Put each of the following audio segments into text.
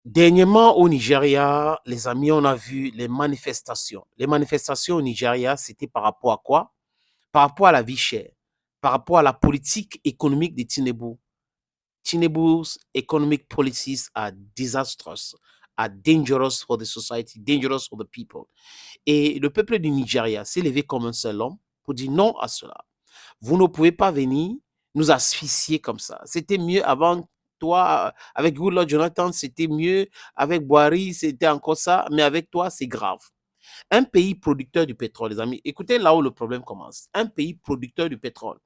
Dernièrement au Nigeria, les amis, on a vu les manifestations. Les manifestations au Nigeria, c'était par rapport à quoi? Par rapport à la vie chère, par rapport à la politique économique de Tinubu. Tinubu's economic policies are disastrous, are dangerous for the society, dangerous for the people. Et le peuple du Nigeria s'est levé comme un seul homme pour dire non à cela. Vous ne pouvez pas venir nous asphyxier comme ça. C'était mieux avant toi, avec Goodluck Jonathan, c'était mieux. Avec Boari, c'était encore ça. Mais avec toi, c'est grave. Un pays producteur du pétrole, les amis, écoutez là où le problème commence. Un pays producteur du pétrole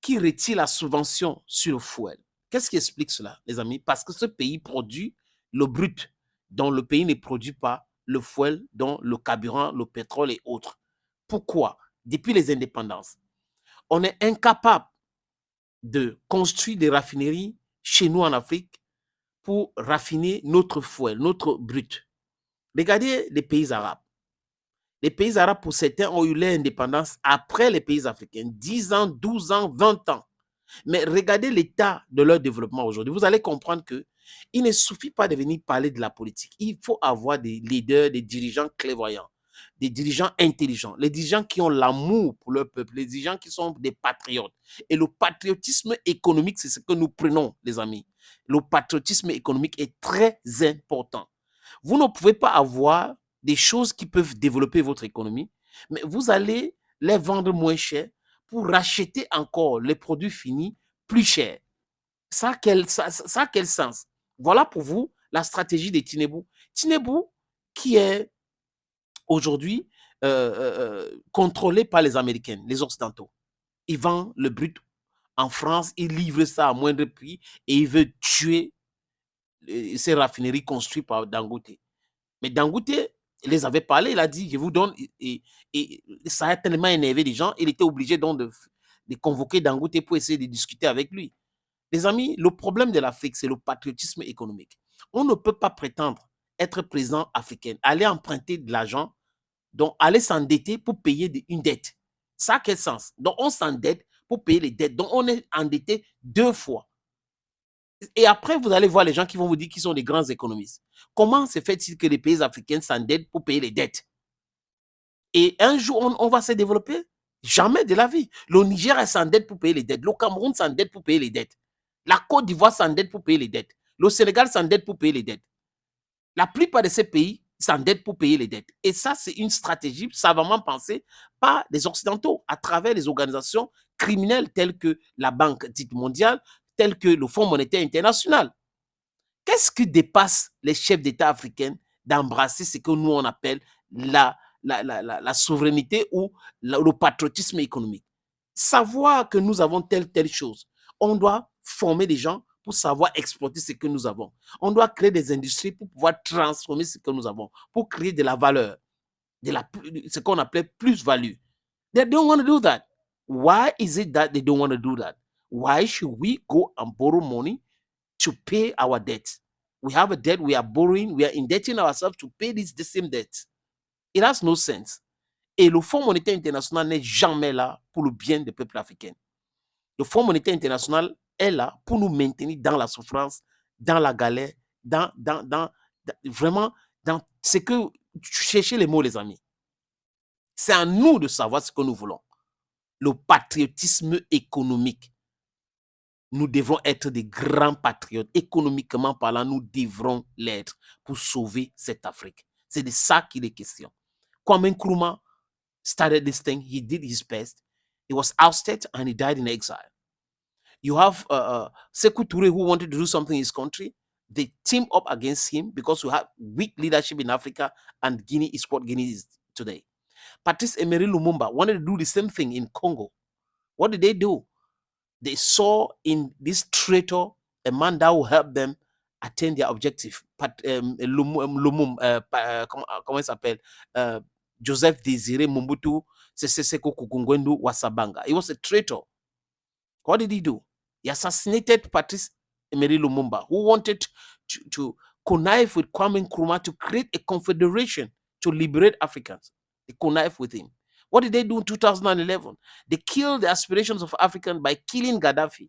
qui retire la subvention sur le fuel. Qu'est-ce qui explique cela, les amis? Parce que ce pays produit le brut, dont le pays ne produit pas le fuel, dont le carburant, le pétrole et autres. Pourquoi? Depuis les indépendances, on est incapable de construire des raffineries chez nous en Afrique pour raffiner notre fuel, notre brut. Regardez les pays arabes. Les pays arabes, pour certains, ont eu l'indépendance après les pays africains, 10 ans, 12 ans, 20 ans. Mais regardez l'état de leur développement aujourd'hui. Vous allez comprendre que il ne suffit pas de venir parler de la politique. Il faut avoir des leaders, des dirigeants clairvoyants, des dirigeants intelligents, les dirigeants qui ont l'amour pour leur peuple, les dirigeants qui sont des patriotes. Et le patriotisme économique, c'est ce que nous prenons, les amis. Le patriotisme économique est très important. Vous ne pouvez pas avoir des choses qui peuvent développer votre économie, mais vous allez les vendre moins cher pour racheter encore les produits finis plus chers. Ça a quel sens? Voilà pour vous la stratégie de Tinubu. Tinubu, qui est aujourd'hui contrôlé par les Américains, les Occidentaux. Il vend le brut en France, il livre ça à moindre prix et il veut tuer ces raffineries construites par Dangote. Mais Dangote les avait parlé, il a dit, je vous donne, et ça a tellement énervé les gens, il était obligé donc de convoquer Dangote pour essayer de discuter avec lui. Les amis, le problème de l'Afrique, c'est le patriotisme économique. On ne peut pas prétendre être président africain, aller emprunter de l'argent, donc aller s'endetter pour payer une dette. Ça a quel sens? Donc on s'endette pour payer les dettes. Donc on est endetté deux fois. Et après, vous allez voir les gens qui vont vous dire qu'ils sont des grands économistes. Comment se fait-il que les pays africains s'endettent pour payer les dettes? Et un jour, on va se développer? Jamais de la vie. Le Niger s'endette pour payer les dettes. Le Cameroun s'endette pour payer les dettes. La Côte d'Ivoire s'endette pour payer les dettes. Le Sénégal s'endette pour payer les dettes. La plupart de ces pays s'endettent pour payer les dettes. Et ça, c'est une stratégie savamment pensée par les Occidentaux à travers les organisations criminelles telles que la Banque dite mondiale, telles que le Fonds monétaire international. Qu'est-ce qui dépasse les chefs d'État africains d'embrasser ce que nous, on appelle la souveraineté ou le patriotisme économique? Savoir que nous avons telle chose. On doit former des gens pour savoir exploiter ce que nous avons. On doit créer des industries pour pouvoir transformer ce que nous avons, pour créer de la valeur, ce qu'on appelait plus-value. They don't want to do that. Why is it that they don't want to do that? Why should we go and borrow money to pay our debt? We have a debt, we are borrowing, we are indebting ourselves to pay the same debt. It has no sense. Et le Fonds monétaire international n'est jamais là pour le bien des peuples africains. Le Fonds monétaire international est là pour nous maintenir dans la souffrance, dans la galère, vraiment dans ce que... Cherchez les mots, les amis. C'est à nous de savoir ce que nous voulons. Le patriotisme économique. Nous devons être des grands patriotes. Économiquement parlant, nous devrons l'être pour sauver cette Afrique. C'est de ça qu'il est question. Kwame Nkrumah started this thing. He did his best. He was ousted and he died in exile. You have Sekou Touré who wanted to do something in his country. They teamed up against him because we have weak leadership in Africa, and Guinea is what Guinea is today. Patrice Emery Lumumba wanted to do the same thing in Congo. What did they do? They saw in this traitor a man that will help them attain their objective. Comment il s'appelle? Joseph Désiré Mobutu Sese Kukungwendu Wasabanga. He was a traitor. What did he do? He assassinated Patrice Emery Lumumba, who wanted to connive with Kwame Nkrumah to create a confederation to liberate Africans. They connived with him. What did they do in 2011? They killed the aspirations of Africans by killing Gaddafi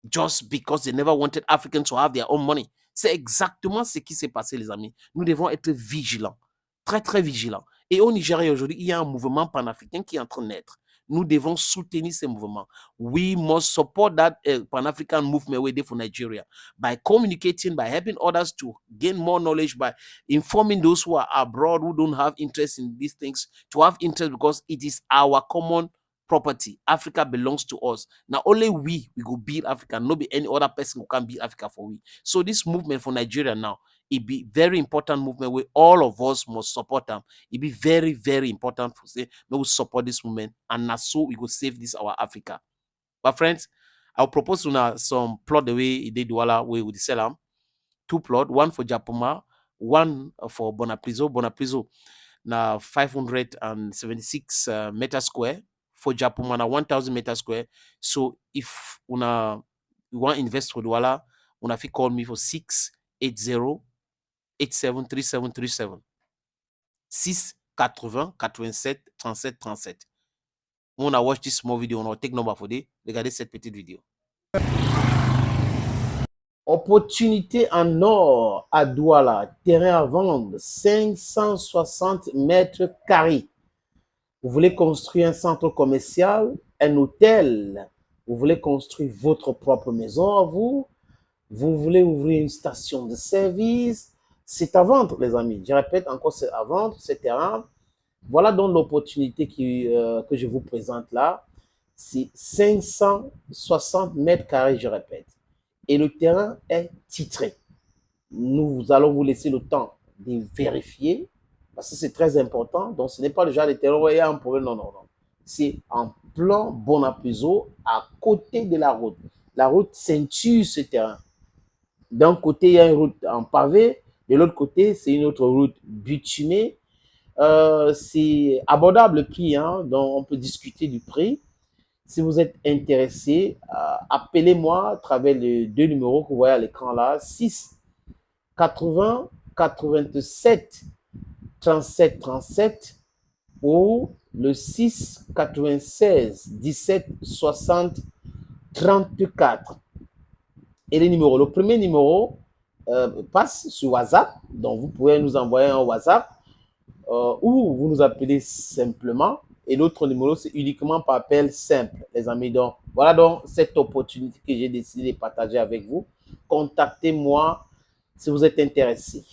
just because they never wanted Africans to have their own money. C'est exactement ce qui s'est passé, les amis. Nous devons être vigilants, très, très vigilants. Et au Nigeria aujourd'hui, il y a un mouvement panafricain qui est en train de naître. Nous devons soutenir ce mouvement. We must support that Pan-African movement we did for Nigeria by communicating, by helping others to gain more knowledge, by informing those who are abroad who don't have interest in these things to have interest, because it is our common property. Africa belongs to us. Now only we go build Africa, not be any other person who can build Africa for we. So this movement for Nigeria now, it be very important movement where all of us must support them. It be very, very important to say we will support this movement, and now so we go save this our Africa. But friends, I'll propose to now some plot the way it did Douala way with the Selam. Two plot, one for Japoma, one for Bonapriso. Bonapriso na 576 meter square. For Japoma na 1000 meter square. So if una you want invest for Douala, una fi call me for 680 873737. 680 87 37 37. On a watch this small video, on a take number for day. Regardez cette petite vidéo. Opportunité en or à Douala, terrain à vendre, 560 mètres carrés. Vous voulez construire un centre commercial, un hôtel, vous voulez construire votre propre maison à vous, vous voulez ouvrir une station de service, c'est à vendre, les amis. Je répète encore, c'est à vendre, ce terrain. Voilà donc l'opportunité que je vous présente là. C'est 560 mètres carrés, je répète. Et le terrain est titré. Nous allons vous laisser le temps de vérifier, parce que c'est très important. Donc, ce n'est pas le genre de terrain où il y a un problème. Non, non, non. C'est en plan Bonapriso, à côté de la route. La route ceinture ce terrain. D'un côté, il y a une route en pavé. De l'autre côté, c'est une autre route bitumée. C'est abordable le prix, hein, donc on peut discuter du prix. Si vous êtes intéressé, appelez-moi à travers les deux numéros que vous voyez à l'écran là, 6 80 87 37 37 ou le 6 96 17 60 34. Et les numéros, le premier numéro passe sur WhatsApp, donc vous pouvez nous envoyer un WhatsApp ou vous nous appelez simplement. Et l'autre numéro, c'est uniquement par appel simple, les amis. Donc, voilà donc cette opportunité que j'ai décidé de partager avec vous. Contactez-moi si vous êtes intéressé.